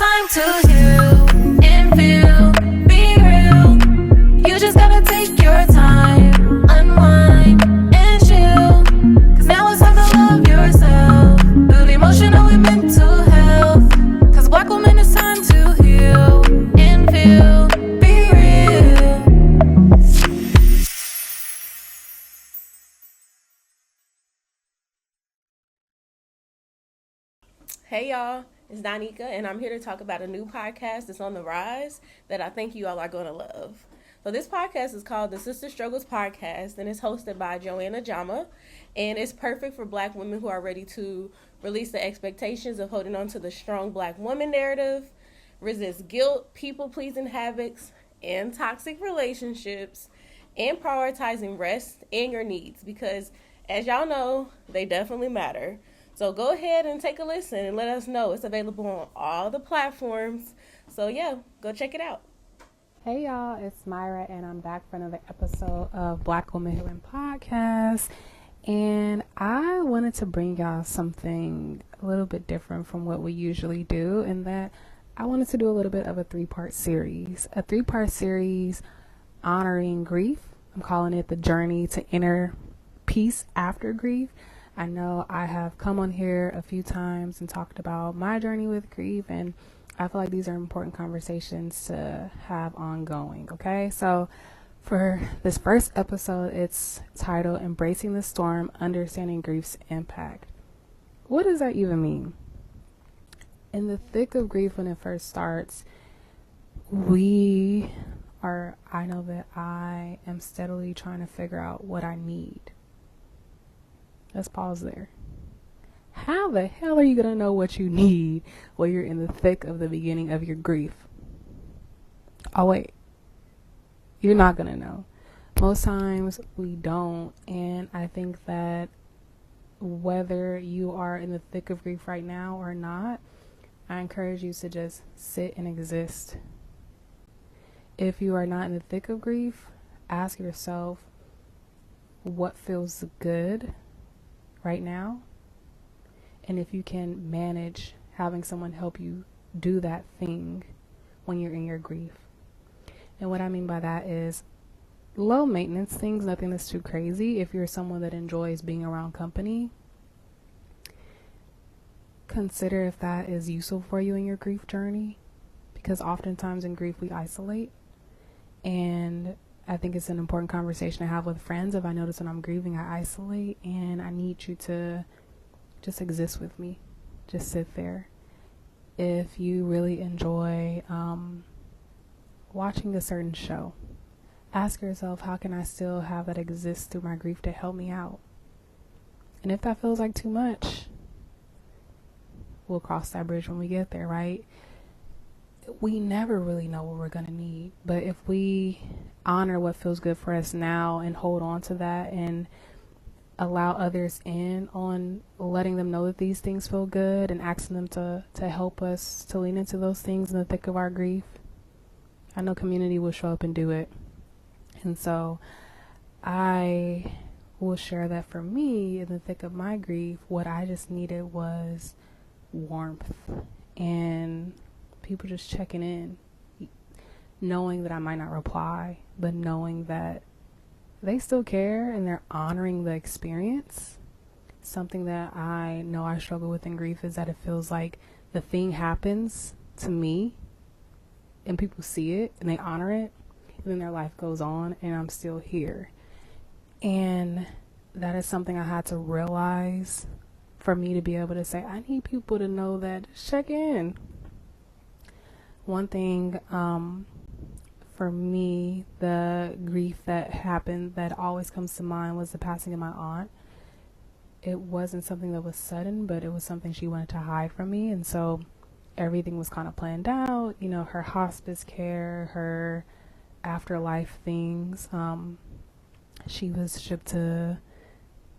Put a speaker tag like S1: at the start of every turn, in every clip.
S1: it's time to heal and feel, be real. You just gotta take your time, unwind and chill. Cause now it's time to love yourself. Build emotional and mental health. Cause Black woman, it's time to heal and feel, be real.
S2: Hey y'all, it's Donika, and I'm here to talk about a new podcast that's on the rise that I think you all are going to love. So this podcast is called the Sister Struggles Podcast, and it's hosted by Joanna Jama, and it's perfect for Black women who are ready to release the expectations of holding on to the strong Black woman narrative, resist guilt, people-pleasing habits, and toxic relationships, and prioritizing rest and your needs, because as y'all know, they definitely matter. So go ahead and take a listen and let us know. It's available on all the platforms. So yeah, go check it out.
S3: Hey y'all, it's Myra, and I'm back for another episode of Black Woman Healing Podcast. And I wanted to bring y'all something a little bit different from what we usually do, in that I wanted to do a little bit of a three-part series honoring grief. I'm calling it the journey to inner peace after grief. I know I have come on here a few times and talked about my journey with grief, and I feel like these are important conversations to have ongoing, okay? So for this first episode, it's titled Embracing the Storm, Understanding Grief's Impact. What does that even mean? In the thick of grief, when it first starts, I know that I am steadily trying to figure out what I need. Let's pause there. How the hell are you going to know what you need when you're in the thick of the beginning of your grief? Oh, wait. You're not going to know. Most times we don't. And I think that whether you are in the thick of grief right now or not, I encourage you to just sit and exist. If you are not in the thick of grief, ask yourself what feels good right now, and if you can manage having someone help you do that thing when you're in your grief. And what I mean by that is low maintenance things, nothing that's too crazy. If you're someone that enjoys being around company, consider if that is useful for you in your grief journey, because oftentimes in grief we isolate, and I think it's an important conversation to have with friends. If I notice when I'm grieving, I isolate, and I need you to just exist with me. Just sit there. If you really enjoy watching a certain show, ask yourself, how can I still have that exist through my grief to help me out? And if that feels like too much, we'll cross that bridge when we get there, right? We never really know what we're going to need. But if we honor what feels good for us now and hold on to that and allow others in on letting them know that these things feel good and asking them to help us to lean into those things in the thick of our grief, I know community will show up and do it. And so I will share that for me, in the thick of my grief, what I just needed was warmth and people just checking in, knowing that I might not reply, but knowing that they still care and they're honoring the experience. Something that I know I struggle with in grief is that it feels like the thing happens to me and people see it and they honor it, and then their life goes on and I'm still here. And that is something I had to realize for me to be able to say, I need people to know that, check in. One thing, for me, the grief that happened that always comes to mind was the passing of my aunt. It wasn't something that was sudden, but it was something she wanted to hide from me. And so everything was kind of planned out, her hospice care, her afterlife things. She was shipped to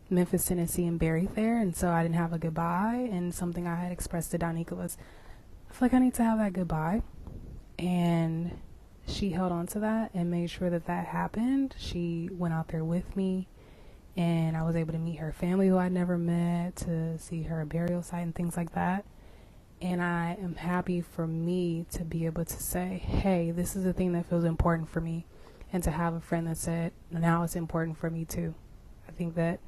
S3: Memphis, Tennessee and buried there. And so I didn't have a goodbye. And something I had expressed to Donika was, I feel like I need to have that goodbye. And she held on to that and made sure that happened. She went out there with me, and I was able to meet her family who I'd never met, to see her burial site and things like that. And I am happy for me to be able to say, hey, this is the thing that feels important for me. And to have a friend that said, now it's important for me too. I think that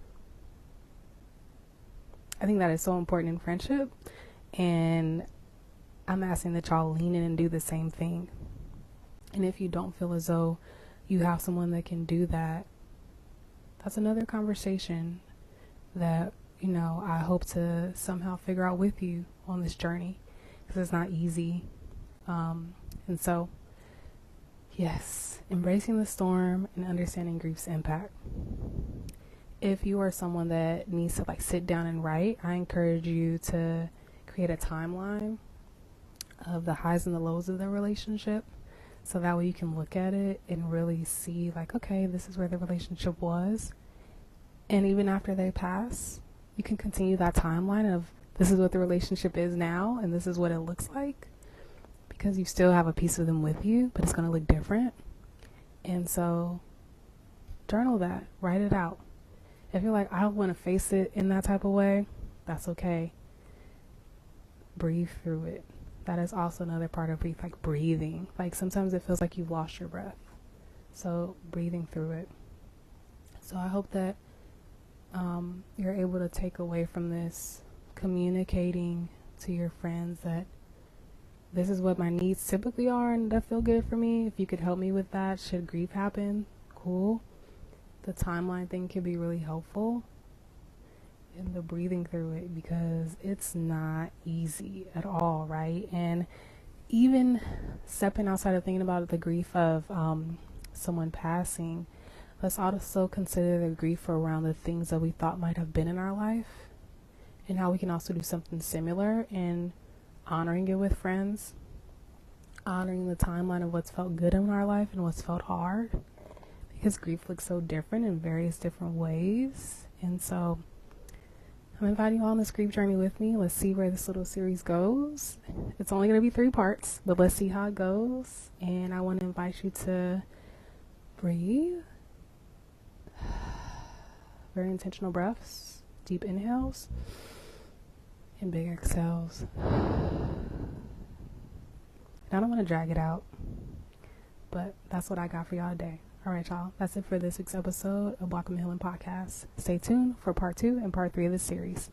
S3: is so important in friendship. And I'm asking that y'all lean in and do the same thing. And if you don't feel as though you have someone that can do that, that's another conversation that, I hope to somehow figure out with you on this journey, because it's not easy. And so, yes, embracing the storm and understanding grief's impact. If you are someone that needs to sit down and write, I encourage you to create a timeline of the highs and the lows of the relationship. So that way you can look at it and really see okay, this is where the relationship was. And even after they pass, you can continue that timeline of this is what the relationship is now and this is what it looks like, because you still have a piece of them with you, but it's going to look different. And so journal that, write it out. If you're I don't want to face it in that type of way, that's okay. Breathe through it. That is also another part of grief, breathing. Sometimes it feels like you've lost your breath. So breathing through it. So I hope that you're able to take away from this, communicating to your friends that this is what my needs typically are and that feel good for me. If you could help me with that, should grief happen, cool. The timeline thing can be really helpful. And the breathing through it, because it's not easy at all, right? And even stepping outside of thinking about the grief of someone passing, let's also consider the grief around the things that we thought might have been in our life, and how we can also do something similar in honoring it with friends, honoring the timeline of what's felt good in our life and what's felt hard, because grief looks so different in various different ways. And so I'm inviting you all on this grief journey with me. Let's see where this little series goes. It's only going to be 3 parts, but let's see how it goes. And I want to invite you to breathe. Very intentional breaths, deep inhales, and big exhales. And I don't want to drag it out, but that's what I got for y'all today. All right, y'all. That's it for this week's episode of Block 'em Healing Podcast. Stay tuned for part 2 and part 3 of this series.